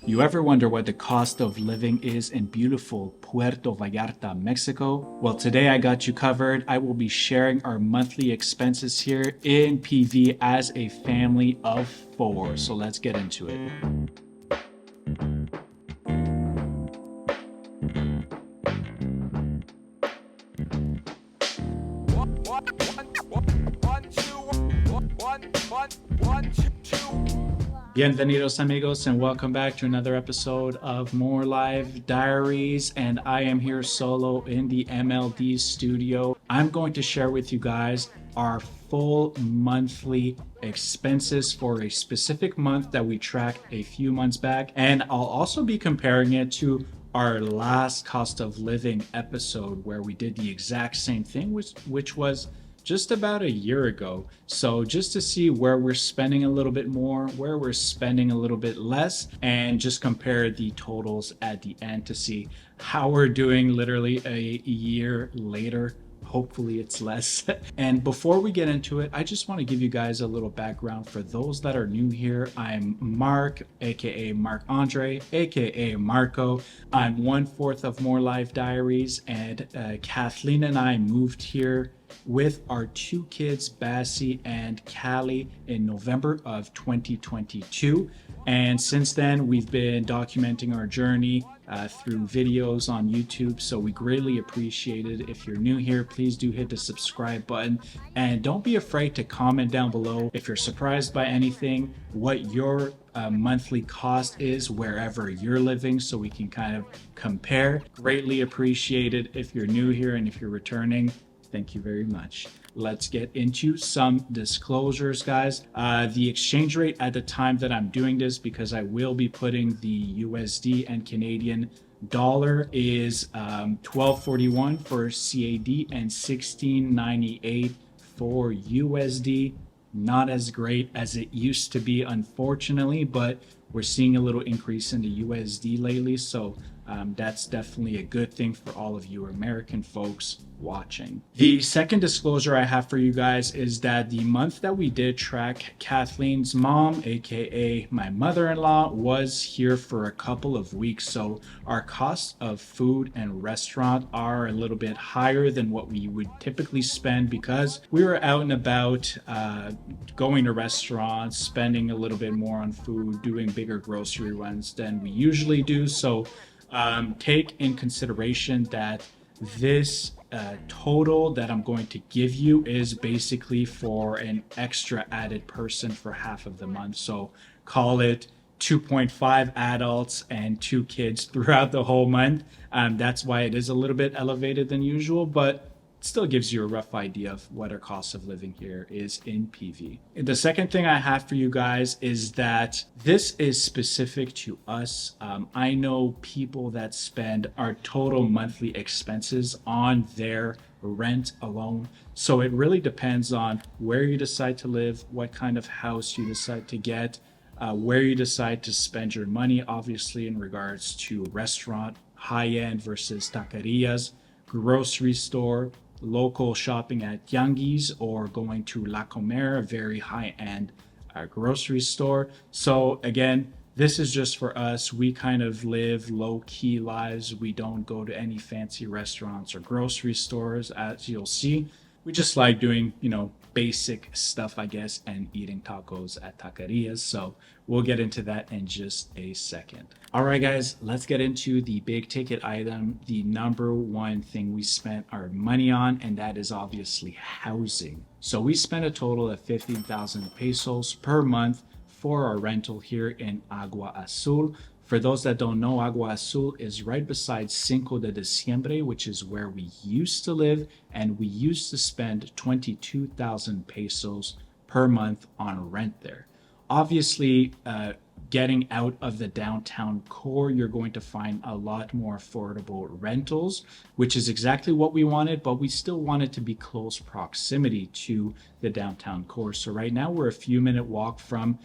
You ever wonder what the cost of living is in beautiful Puerto Vallarta, Mexico? Well, today I got you covered. I will be sharing our monthly expenses here in PV as a family of four. So let's get into it. Bienvenidos, amigos, and welcome back to another episode of More Live Diaries. And I am here solo in the MLD studio. I'm going to share with you guys our full monthly expenses for a specific month that we tracked a few months back. And I'll also be comparing it to our last cost of living episode where we did the exact same thing, which was just about a year ago. So just to see where we're spending a little bit more, where we're spending a little bit less, and just compare the totals at the end to see how we're doing literally a year later. Hopefully it's less. And before we get into it, I just want to give you guys a little background for those that are new here. I'm Mark, aka Mark Andre, aka Marco. I'm 1/4 of More Life Diaries, and Kathleen and I moved here with our two kids, Bassie and Callie, in November of 2022. And since then, we've been documenting our journey through videos on YouTube. So we greatly appreciate it. If you're new here, please do hit the subscribe button. And don't be afraid to comment down below if you're surprised by anything, what your monthly cost is wherever you're living, so we can kind of compare. Greatly appreciated if you're new here, and if you're returning, thank you very much. Let's get into some disclosures, guys. The exchange rate at the time that I'm doing this, because I will be putting the USD and Canadian dollar, is 12.41 for CAD and 16.98 for USD. Not as great as it used to be, unfortunately, but we're seeing a little increase in the USD lately. So that's definitely a good thing for all of you American folks watching. The second disclosure I have for you guys is that the month that we did track, Kathleen's mom, aka my mother-in-law, was here for a couple of weeks. So our costs of food and restaurant are a little bit higher than what we would typically spend, because we were out and about, going to restaurants, spending a little bit more on food, doing bigger grocery runs than we usually do. So take in consideration that this total that I'm going to give you is basically for an extra added person for half of the month. So call it 2.5 adults and 2 kids throughout the whole month. That's why it is a little bit elevated than usual, but still gives you a rough idea of what our cost of living here is in PV. The second thing I have for you guys is that this is specific to us. I know people that spend our total monthly expenses on their rent alone. So it really depends on where you decide to live, what kind of house you decide to get, where you decide to spend your money, obviously in regards to restaurant, high-end versus taquerias, grocery store, local shopping at Tianguis, or going to La Comer, a very high-end grocery store. So again, this is just for us. We kind of live low-key lives. We don't go to any fancy restaurants or grocery stores, as you'll see. We just like doing, basic stuff, I guess, and eating tacos at taquerias. So we'll get into that in just a second. All right, guys, let's get into the big ticket item, the number one thing we spent our money on, and that is obviously housing. So we spent a total of 15,000 pesos per month for our rental here in Agua Azul. For those that don't know, Agua Azul is right beside Cinco de Diciembre, which is where we used to live, and we used to spend 22,000 pesos per month on rent there. Obviously, getting out of the downtown core, you're going to find a lot more affordable rentals, which is exactly what we wanted, but we still wanted to be close proximity to the downtown core. So right now we're a few minute walk from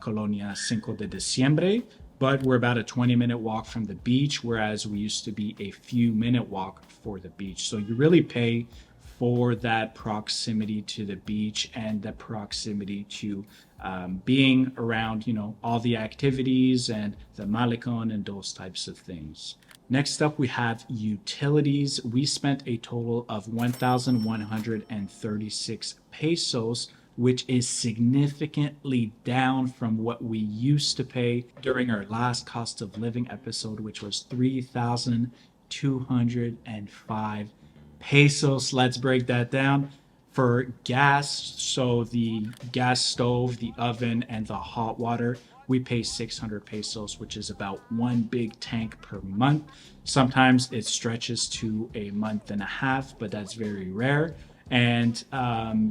Colonia Cinco de Diciembre, but we're about a 20-minute walk from the beach, whereas we used to be a few minute walk for the beach. So you really pay for that proximity to the beach and the proximity to being around, all the activities and the malecon and those types of things. Next up, we have utilities. We spent a total of 1,136 pesos, which is significantly down from what we used to pay during our last cost of living episode, which was 3,205 pesos. Let's break that down. For gas, so the gas stove, the oven, and the hot water, we pay 600 pesos, which is about one big tank per month. Sometimes it stretches to a month and a half, but that's very rare. And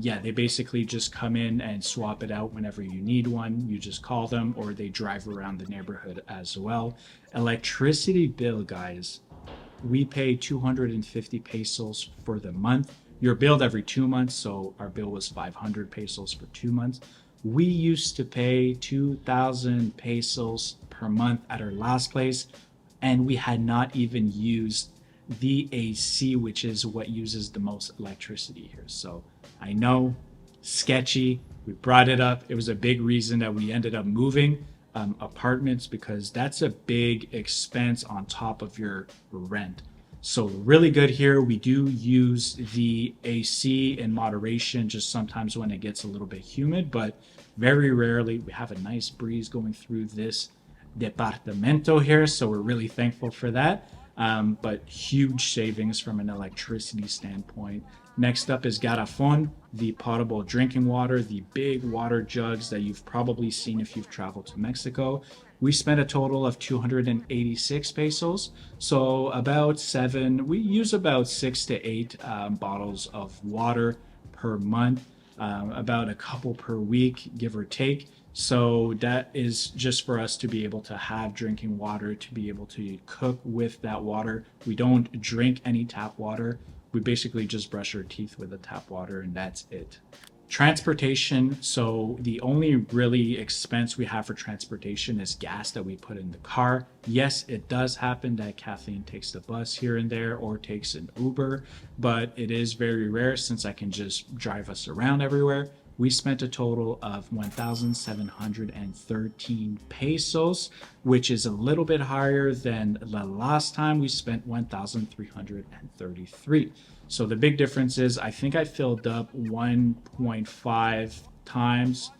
they basically just come in and swap it out whenever you need one. You just call them, or they drive around the neighborhood as well. Electricity bill, guys, we pay 250 pesos for the month. You're billed every 2 months, so our bill was 500 pesos for 2 months. We used to pay 2,000 pesos per month at our last place, and we had not even used the AC, which is what uses the most electricity here. So I know, sketchy. We brought it up. It was a big reason that we ended up moving apartments, because that's a big expense on top of your rent. So really good here. We do use the AC in moderation, just sometimes when it gets a little bit humid, but very rarely. We have a nice breeze going through this departamento here, so we're really thankful for that. But huge savings from an electricity standpoint. Next up is garrafon, the potable drinking water, the big water jugs that you've probably seen if you've traveled to Mexico. We spent a total of 286 pesos. So we use about 6 to 8 bottles of water per month, about a couple per week, give or take. So that is just for us to be able to have drinking water, to be able to cook with that water. We don't drink any tap water. We basically just brush our teeth with the tap water, and that's it. Transportation. So the only really expense we have for transportation is gas that we put in the car. Yes, it does happen that Kathleen takes the bus here and there or takes an Uber, but it is very rare since I can just drive us around everywhere. We spent a total of 1,713 pesos, which is a little bit higher than the last time we spent 1,333. So the big difference is I think I filled up 1.5 times.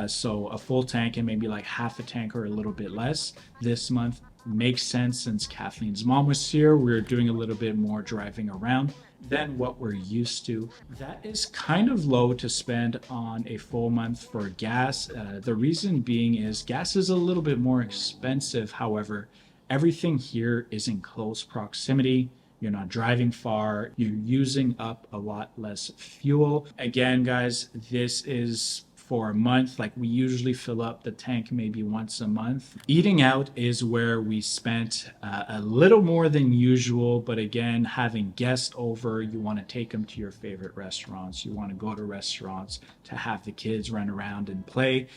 So a full tank and maybe like half a tank or a little bit less this month. Makes sense since Kathleen's mom was here. We were doing a little bit more driving around than what we're used to. That is kind of low to spend on a full month for gas. The reason being is gas is a little bit more expensive. However, everything here is in close proximity. You're not driving far. You're using up a lot less fuel. Again, guys, this is for a month. Like, we usually fill up the tank maybe once a month. Eating out is where we spent a little more than usual, but again, having guests over, you want to take them to your favorite restaurants. You want to go to restaurants to have the kids run around and play.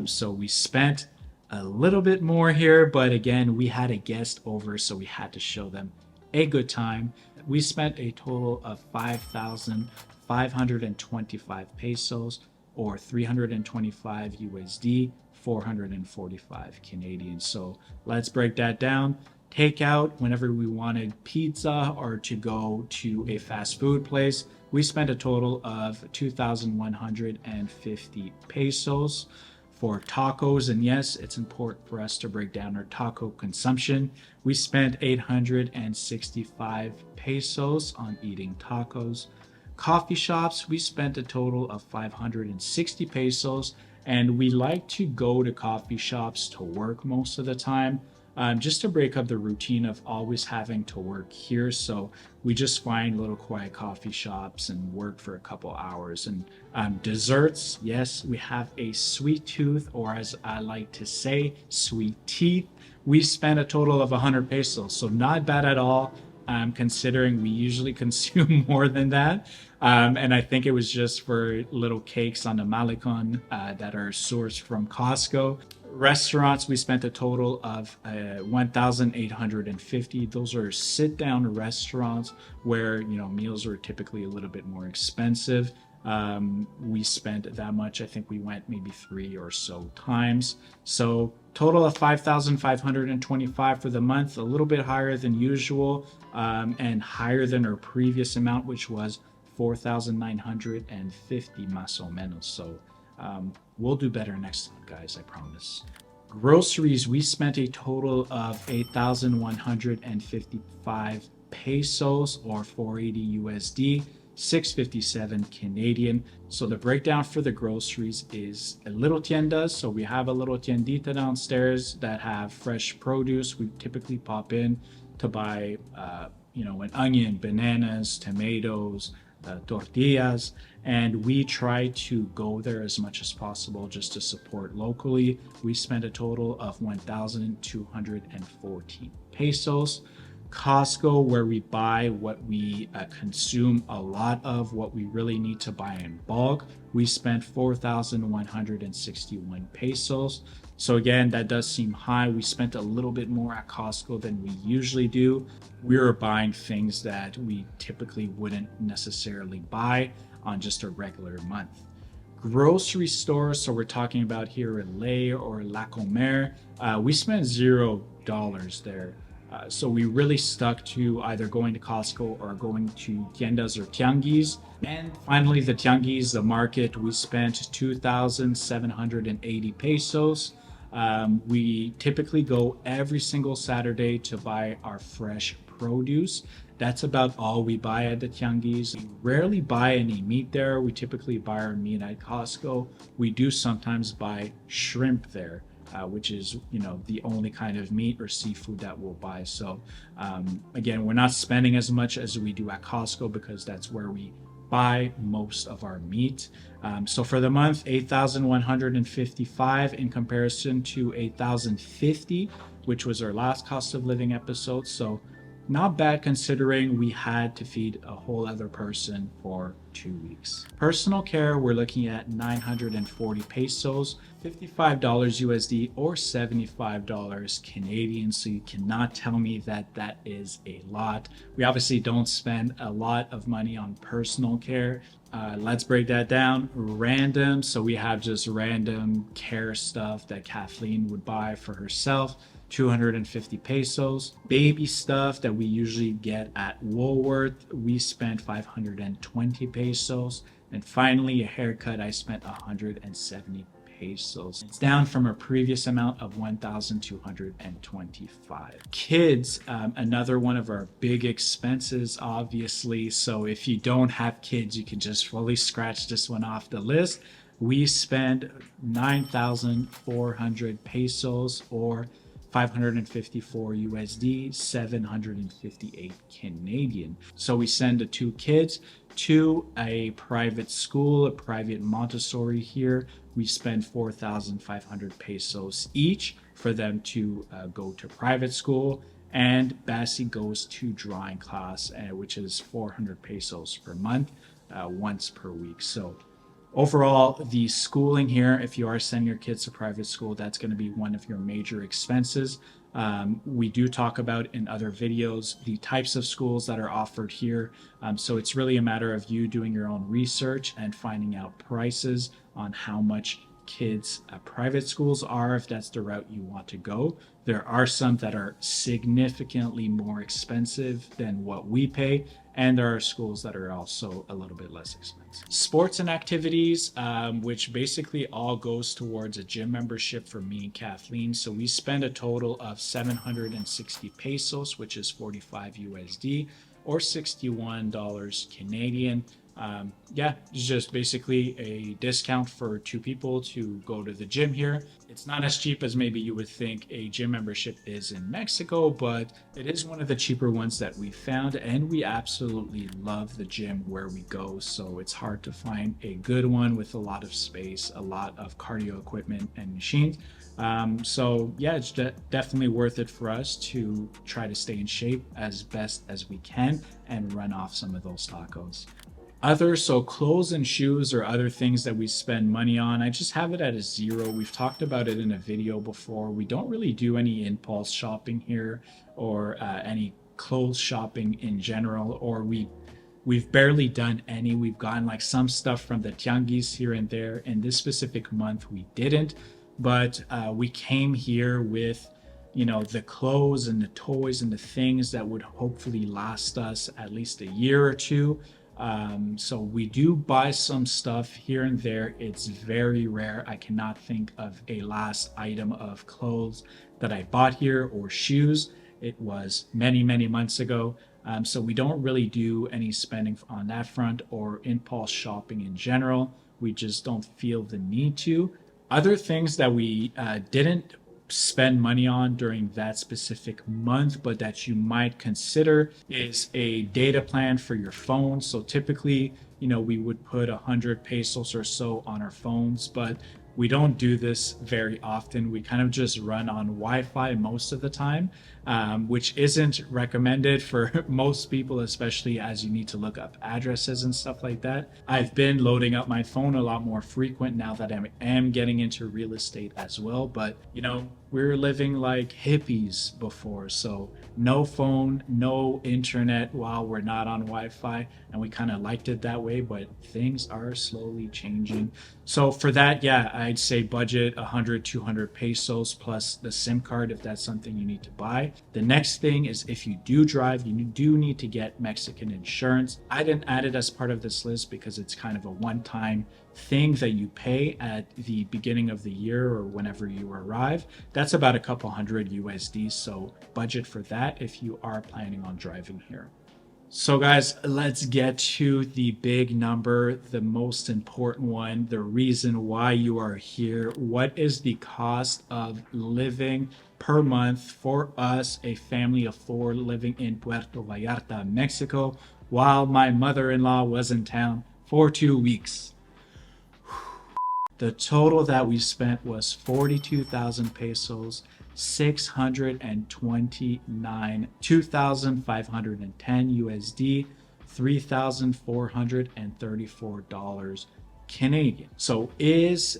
So we spent a little bit more here, but again, we had a guest over, so we had to show them a good time. We spent a total of 5,525 pesos, or 325 USD, 445 Canadian. So let's break that down. Takeout, whenever we wanted pizza or to go to a fast food place, we spent a total of 2,150 pesos. For tacos, and yes, it's important for us to break down our taco consumption, we spent 865 pesos on eating tacos. Coffee shops, we spent a total of 560 pesos, and we like to go to coffee shops to work most of the time, just to break up the routine of always having to work here. So we just find little quiet coffee shops and work for a couple hours. And desserts, yes, we have a sweet tooth, or as I like to say, sweet teeth. We spent a total of 100 pesos, so not bad at all. considering we usually consume more than that. And I think it was just for little cakes on the Malecon that are sourced from Costco. Restaurants, we spent a total of 1,850. Those are sit-down restaurants where, you know, meals are typically a little bit more expensive. We spent that much. I think we went maybe 3 or so times. So total of 5,525 for the month, a little bit higher than usual, and higher than our previous amount, which was 4,950 más o menos. So we'll do better next time, guys, I promise. Groceries, we spent a total of 8,155 pesos or 480 USD, 657 Canadian. So the breakdown for the groceries is a little tiendas. So we have a little tiendita downstairs that have fresh produce. We typically pop in to buy, an onion, bananas, tomatoes, tortillas, and we try to go there as much as possible just to support locally. We spent a total of 1,214 pesos. Costco, where we buy what we consume a lot of, what we really need to buy in bulk, we spent 4,161 pesos. So again, that does seem high. We spent a little bit more at Costco than we usually do. We were buying things that we typically wouldn't necessarily buy on just a regular month. Grocery stores, so we're talking about here in Lay or La Comer, we spent $0 there. So we really stuck to either going to Costco or going to tiendas or tianguis. And finally, the tianguis, the market, we spent 2,780 pesos. We typically go every single Saturday to buy our fresh produce. That's about all we buy at the tianguis. We rarely buy any meat there. We typically buy our meat at Costco. We do sometimes buy shrimp there. Which is, the only kind of meat or seafood that we'll buy. So again, we're not spending as much as we do at Costco because that's where we buy most of our meat. So for the month, 8,155 in comparison to 8,050, which was our last cost of living episode. So not bad considering we had to feed a whole other person for 2 weeks. Personal care, we're looking at 940 pesos, $55 USD or $75 Canadian. So you cannot tell me that that is a lot. We obviously don't spend a lot of money on personal care. Let's break that down. Random. So we have just random care stuff that Kathleen would buy for herself. 250 pesos. Baby stuff that we usually get at Woolworth, we spent 520 pesos. And finally, a haircut, I spent 170 pesos. It's down from a previous amount of 1,225. Kids, another one of our big expenses, obviously. So if you don't have kids, you can just fully scratch this one off the list. We spend 9,400 pesos or 554 USD, 758 Canadian. So we send the 2 kids to a private school, a private Montessori here. We spend 4,500 pesos each for them to go to private school. And Bassie goes to drawing class, which is 400 pesos per month, once per week. So overall, the schooling here, if you are sending your kids to private school, that's going to be one of your major expenses. We do talk about in other videos the types of schools that are offered here. So it's really a matter of you doing your own research and finding out prices on how much kids private schools are, if that's the route you want to go. There are some that are significantly more expensive than what we pay, and there are schools that are also a little bit less expensive. Sports and activities, which basically all goes towards a gym membership for me and Kathleen. So we spend a total of 760 pesos, which is 45 USD or $61 Canadian. Yeah, it's just basically a discount for two people to go to the gym here. It's not as cheap as maybe you would think a gym membership is in Mexico, but it is one of the cheaper ones that we found, and we absolutely love the gym where we go. So it's hard to find a good one with a lot of space, a lot of cardio equipment and machines. So yeah, it's definitely worth it for us to try to stay in shape as best as we can and run off some of those tacos. So clothes and shoes or other things that we spend money on, I just have it at a zero. We've talked about it in a video before. We don't really do any impulse shopping here or any clothes shopping in general, or we've barely done any. We've gotten like some stuff from the tianguis here and there. In this specific month, we didn't, but we came here with the clothes and the toys and the things that would hopefully last us at least a year or two. So we do buy some stuff here and there. It's very rare. I cannot think of a last item of clothes that I bought here or shoes. It was many, many months ago. So we don't really do any spending on that front or impulse shopping in general. We just don't feel the need to. Other things that we didn't spend money on during that specific month, but that you might consider is a data plan for your phone. So typically, we would put 100 pesos or so on our phones, but we don't do this very often. We kind of just run on Wi-Fi most of the time, which isn't recommended for most people, especially as you need to look up addresses and stuff like that. I've been loading up my phone a lot more frequent now that I am getting into real estate as well. But, we're living like hippies before. So no phone, no internet while we're not on Wi-Fi. And we kind of liked it that way, but things are slowly changing. So for that, yeah, I'd say budget 100, 200 pesos plus the SIM card if that's something you need to buy. The next thing is if you do drive, you do need to get Mexican insurance. I didn't add it as part of this list because it's kind of a one-time thing that you pay at the beginning of the year or whenever you arrive. That's about a couple hundred USD. So budget for that if you are planning on driving here. So guys, let's get to the big number, the most important one, the reason why you are here. What is the cost of living per month for us, a family of four living in Puerto Vallarta, Mexico, while my mother-in-law was in town for 2 weeks? The total that we spent was 42,000 pesos, 629, 2,510 USD, $3,434 Canadian. So is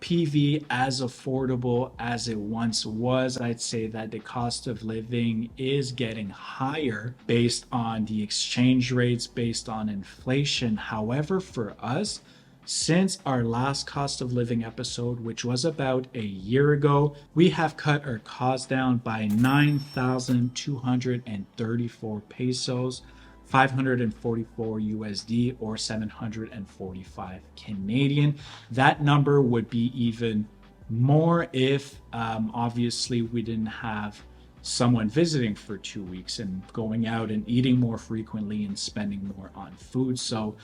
PV as affordable as it once was? I'd say that the cost of living is getting higher based on the exchange rates, based on inflation. However, for us, since our last cost of living episode, which was about a year ago, we have cut our cost down by 9,234 pesos, 544 USD, or 745 Canadian. That number would be even more if obviously we didn't have someone visiting for 2 weeks and going out and eating more frequently and spending more on food. So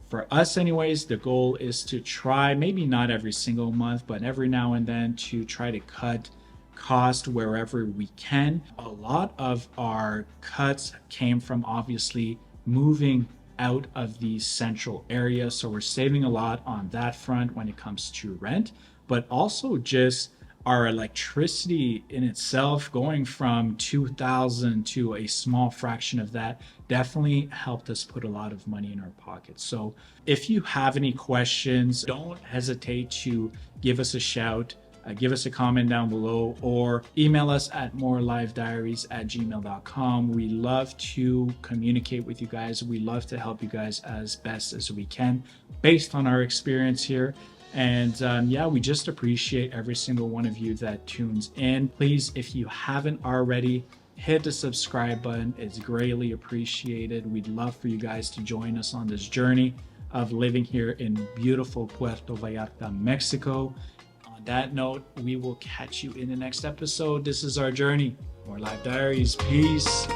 for us anyways, the goal is to try, maybe not every single month, but every now and then, to try to cut cost wherever we can. A lot of our cuts came from obviously moving out of the central area. So we're saving a lot on that front when it comes to rent, but also just our electricity in itself going from 2,000 to a small fraction of that definitely helped us put a lot of money in our pockets. So if you have any questions, don't hesitate to give us a shout. Give us a comment down below or email us at moreliveddiaries@gmail.com. We love to communicate with you guys. We love to help you guys as best as we can based on our experience here. And yeah, we just appreciate every single one of you that tunes in. Please, if you haven't already, hit the subscribe button. It's greatly appreciated. We'd love for you guys to join us on this journey of living here in beautiful Puerto Vallarta, Mexico. On that note, we will catch you in the next episode. This is our journey. More Live Diaries. Peace.